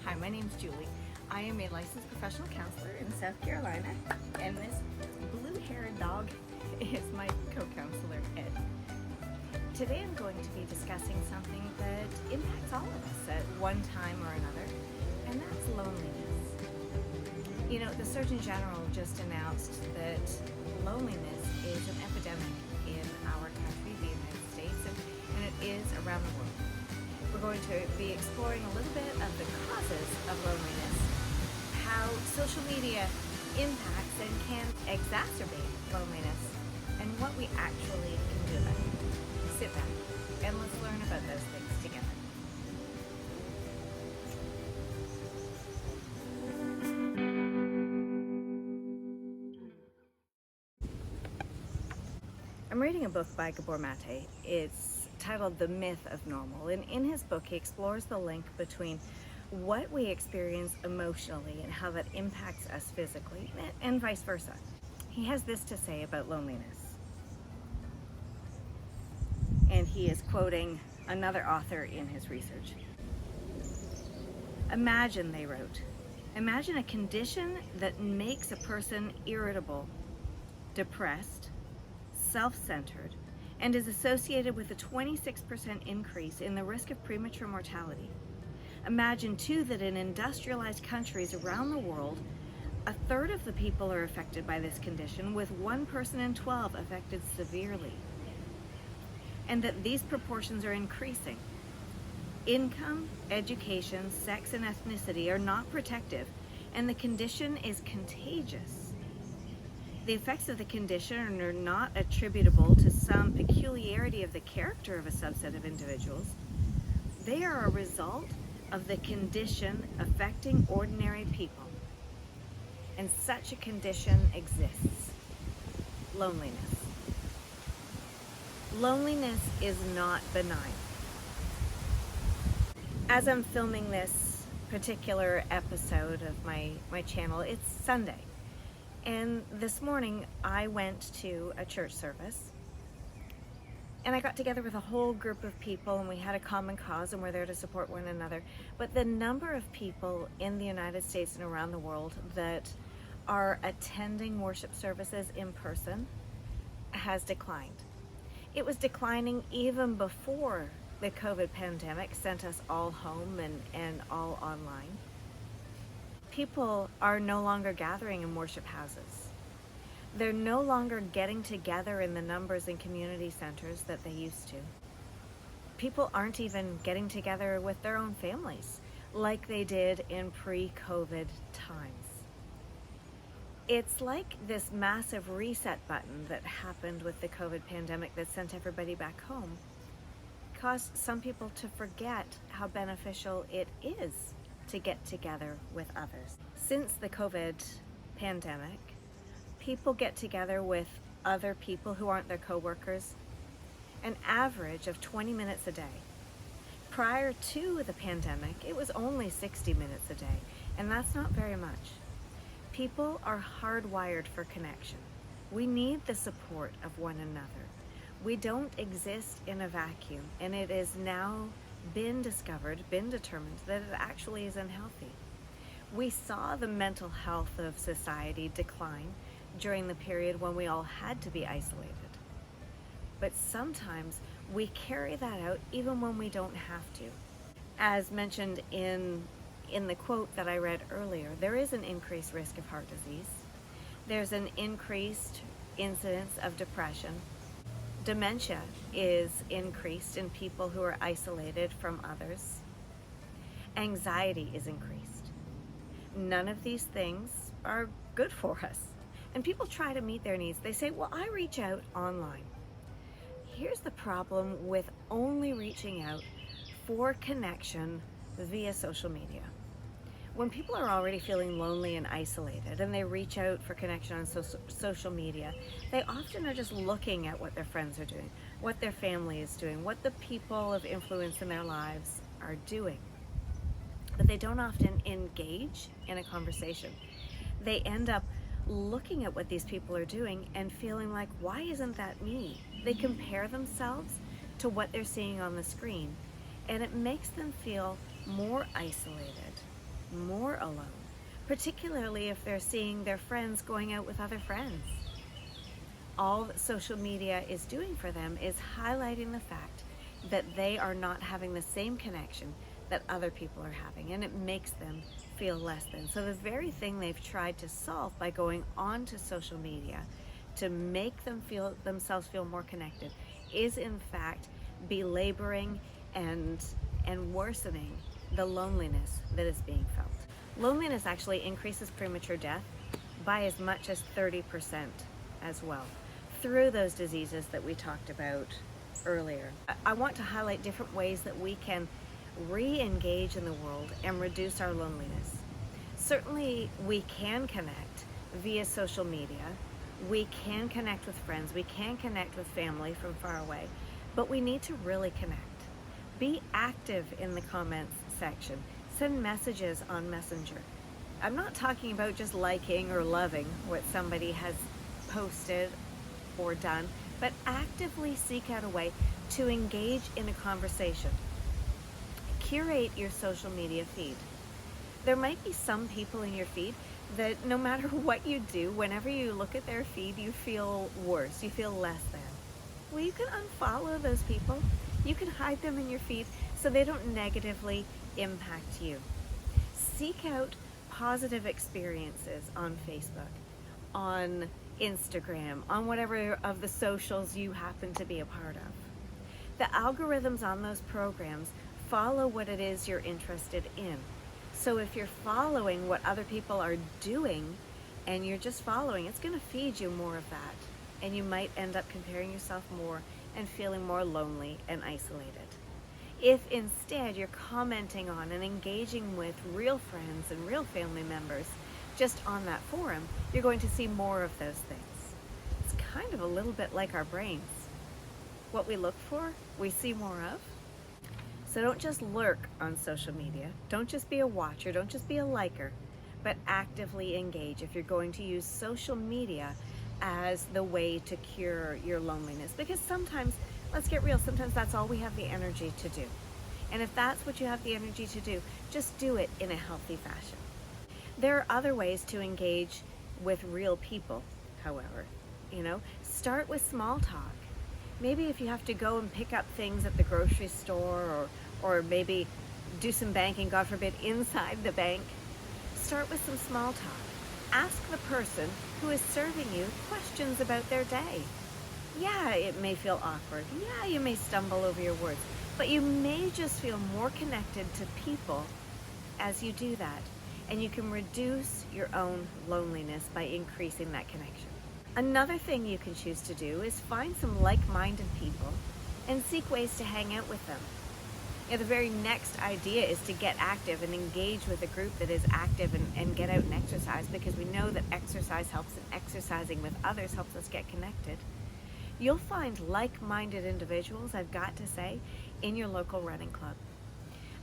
Hi, my name's Julie. I am a licensed professional counselor in South Carolina, and this blue-haired dog is my co-counselor, Ed. Today I'm going to be discussing something that impacts all of us at one time or another, and that's loneliness. You know, the Surgeon General just announced that loneliness is an epidemic in our country, the United States, and it is around the world. We're going to be exploring a little bit of the causes of loneliness, how social media impacts and can exacerbate loneliness, and what we actually can do about it. Sit back and let's learn about those things together. I'm reading a book by Gabor Mate. It's titled The Myth of Normal, and in his book he explores the link between what we experience emotionally and how that impacts us physically, and vice versa. He has this to say about loneliness, and he is quoting another author in his research. Imagine, they wrote, imagine a condition that makes a person irritable, depressed, self-centered, and is associated with a 26% increase in the risk of premature mortality. Imagine too that in industrialized countries around the world, a third of the people are affected by this condition, with 1 person in 12 affected severely. And that these proportions are increasing. Income, education, sex, and ethnicity are not protective, and the condition is contagious. The effects of the condition are not attributable to some peculiarity of the character of a subset of individuals. They are a result of the condition affecting ordinary people. And such a condition exists: loneliness. Loneliness is not benign. As I'm filming this particular episode of my channel, it's Sunday. And this morning I went to a church service, and I got together with a whole group of people, and we had a common cause, and we're there to support one another. But the number of people in the United States and around the world that are attending worship services in person has declined. It was declining even before the COVID pandemic sent us all home and all online. People are no longer gathering in worship houses. They're no longer getting together in the numbers in community centers that they used to. People aren't even getting together with their own families like they did in pre-COVID times. It's like this massive reset button that happened with the COVID pandemic that sent everybody back home caused some people to forget how beneficial it is to get together with others. Since the COVID pandemic, people get together with other people who aren't their coworkers an average of 20 minutes a day. Prior to the pandemic, it was only 60 minutes a day, and that's not very much. People are hardwired for connection. We need the support of one another. We don't exist in a vacuum, and it is now been discovered, been determined that it actually is unhealthy. We saw the mental health of society decline during the period when we all had to be isolated. But sometimes we carry that out even when we don't have to. As mentioned in the quote that I read earlier, there is an increased risk of heart disease. There's an increased incidence of depression. Dementia is increased in people who are isolated from others. Anxiety is increased. None of these things are good for us. And people try to meet their needs. They say, well, I reach out online. Here's the problem with only reaching out for connection via social media. When people are already feeling lonely and isolated and they reach out for connection on social media, they often are just looking at what their friends are doing, what their family is doing, what the people of influence in their lives are doing. But they don't often engage in a conversation. They end up looking at what these people are doing and feeling like, why isn't that me? They compare themselves to what they're seeing on the screen, and it makes them feel more isolated more alone, particularly if they're seeing their friends going out with other friends. All that social media is doing for them is highlighting the fact that they are not having the same connection that other people are having, and it makes them feel less than. So the very thing they've tried to solve by going on to social media to make themselves feel more connected is in fact belaboring and worsening the loneliness that is being felt. Loneliness actually increases premature death by as much as 30% as well, through those diseases that we talked about earlier. I want to highlight different ways that we can re-engage in the world and reduce our loneliness. Certainly we can connect via social media. We can connect with friends. We can connect with family from far away, but we need to really connect. Be active in the comments section. Send messages on Messenger. I'm not talking about just liking or loving what somebody has posted or done, but actively seek out a way to engage in a conversation. Curate your social media feed. There might be some people in your feed that no matter what you do, whenever you look at their feed, you feel worse, you feel less than. Well, you can unfollow those people. You can hide them in your feed so they don't negatively impact you. Seek out positive experiences on Facebook, on Instagram, on whatever of the socials you happen to be a part of. The algorithms on those programs follow what it is you're interested in. So if you're following what other people are doing and you're just following, it's going to feed you more of that. And you might end up comparing yourself more and feeling more lonely and isolated. If instead you're commenting on and engaging with real friends and real family members just on that forum, you're going to see more of those things. It's kind of a little bit like our brains. What we look for, we see more of. So don't just lurk on social media. Don't just be a watcher. Don't just be a liker, but actively engage if you're going to use social media as the way to cure your loneliness. Because sometimes, let's get real, sometimes that's all we have the energy to do. And if that's what you have the energy to do, just do it in a healthy fashion. There are other ways to engage with real people, however. Start with small talk. Maybe if you have to go and pick up things at the grocery store or maybe do some banking, God forbid, inside the bank, start with some small talk. Ask the person who is serving you questions about their day. Yeah, it may feel awkward. Yeah, you may stumble over your words, but you may just feel more connected to people as you do that. And you can reduce your own loneliness by increasing that connection. Another thing you can choose to do is find some like-minded people and seek ways to hang out with them. The very next idea is to get active and engage with a group that is active and get out and exercise, because we know that exercise helps, and exercising with others helps us get connected. You'll find like-minded individuals, I've got to say, in your local running club.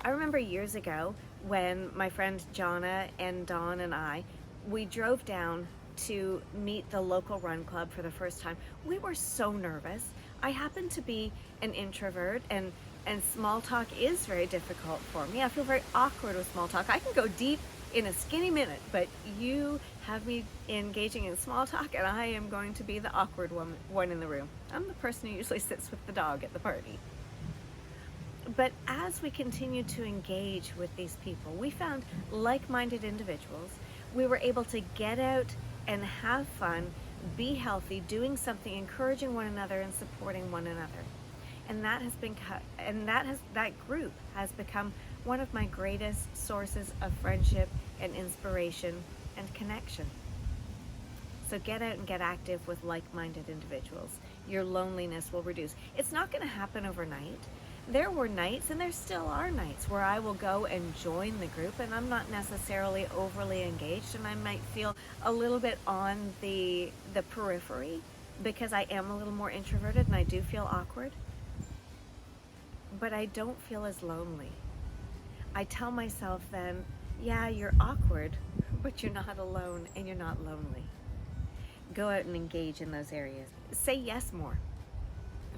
I remember years ago when my friend Jonna and Dawn and we drove down to meet the local run club for the first time. We were so nervous. I happen to be an introvert, and small talk is very difficult for me. I feel very awkward with small talk. I can go deep in a skinny minute, but you have me engaging in small talk and I am going to be the awkward one in the room. I'm the person who usually sits with the dog at the party. But as we continued to engage with these people, we found like-minded individuals. We were able to get out and have fun, be healthy, doing something, encouraging one another and supporting one another. And that group has become one of my greatest sources of friendship and inspiration and connection. So get out and get active with like-minded individuals. Your loneliness will reduce. It's not going to happen overnight. There were nights, and there still are nights, where I will go and join the group and I'm not necessarily overly engaged, and I might feel a little bit on the periphery because I am a little more introverted and I do feel awkward. But I don't feel as lonely. I tell myself then, yeah, you're awkward, but you're not alone and you're not lonely. Go out and engage in those areas. Say yes more.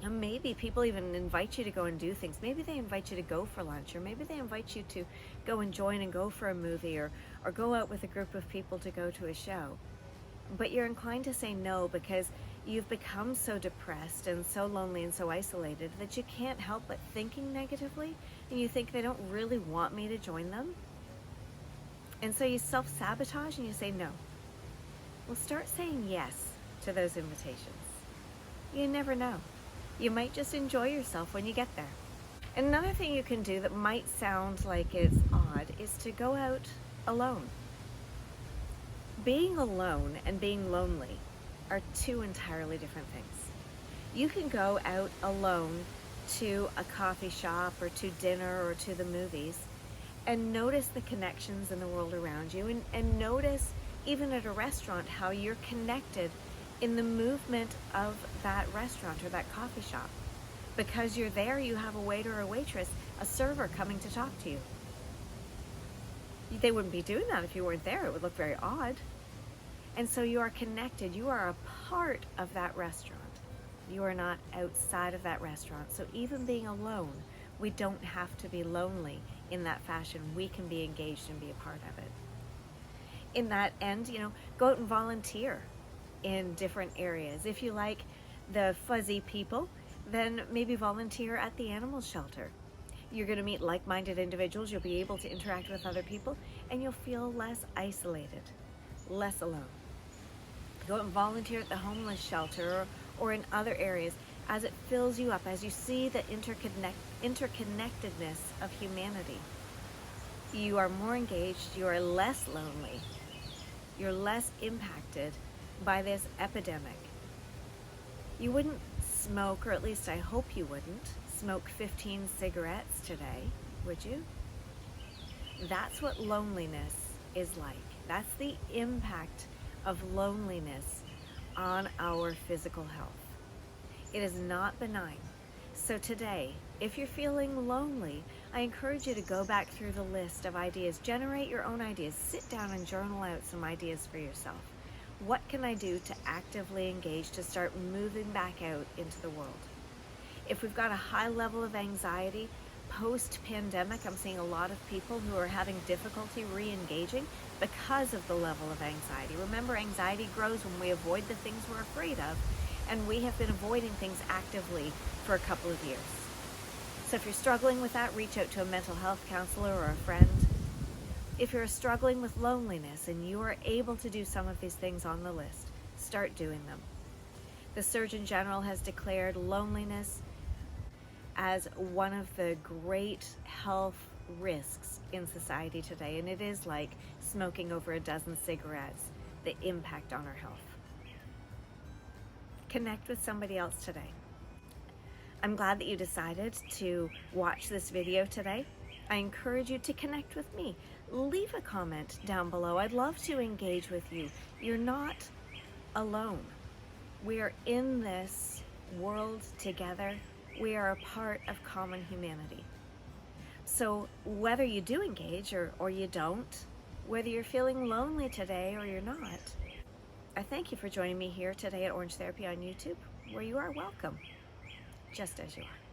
And maybe people even invite you to go and do things. Maybe they invite you to go for lunch, or maybe they invite you to go and join and go for a movie, or go out with a group of people to go to a show. But you're inclined to say no because you've become so depressed and so lonely and so isolated that you can't help but thinking negatively, and you think they don't really want me to join them. And so you self-sabotage and you say no. Well, start saying yes to those invitations. You never know. You might just enjoy yourself when you get there. Another thing you can do that might sound like it's odd is to go out alone. Being alone and being lonely are two entirely different things. You can go out alone to a coffee shop or to dinner or to the movies and notice the connections in the world around you, and notice even at a restaurant how you're connected in the movement of that restaurant or that coffee shop. Because you're there, you have a waiter or a waitress, a server coming to talk to you. They wouldn't be doing that if you weren't there. It would look very odd. And so you are connected. You are a part of that restaurant. You are not outside of that restaurant. So even being alone, we don't have to be lonely in that fashion. We can be engaged and be a part of it. In that end, go out and volunteer in different areas. If you like the fuzzy people, then maybe volunteer at the animal shelter. You're going to meet like-minded individuals. You'll be able to interact with other people, and you'll feel less isolated, less alone. Go out and volunteer at the homeless shelter or in other areas as it fills you up, as you see the interconnectedness of humanity. You are more engaged, you are less lonely, you're less impacted by this epidemic. You wouldn't smoke, or at least I hope you wouldn't, smoke 15 cigarettes today, would you? That's what loneliness is like. That's the impact of loneliness on our physical health. It is not benign. So today, if you're feeling lonely, I encourage you to go back through the list of ideas. Generate your own ideas. Sit down and journal out some ideas for yourself. What can I do to actively engage, to start moving back out into the world? If we've got a high level of anxiety, post-pandemic, I'm seeing a lot of people who are having difficulty re-engaging because of the level of anxiety. Remember, anxiety grows when we avoid the things we're afraid of, and we have been avoiding things actively for a couple of years. So if you're struggling with that, reach out to a mental health counselor or a friend. If you're struggling with loneliness and you are able to do some of these things on the list, start doing them. The Surgeon General has declared loneliness as one of the great health risks in society today, and it is like smoking over a dozen cigarettes, the impact on our health. Connect with somebody else today. I'm glad that you decided to watch this video today. I encourage you to connect with me. Leave a comment down below. I'd love to engage with you. You're not alone. We are in this world together. We are a part of common humanity. So whether you do engage or you don't, whether you're feeling lonely today or you're not, I thank you for joining me here today at Orange Therapy on YouTube, where you are welcome, just as you are.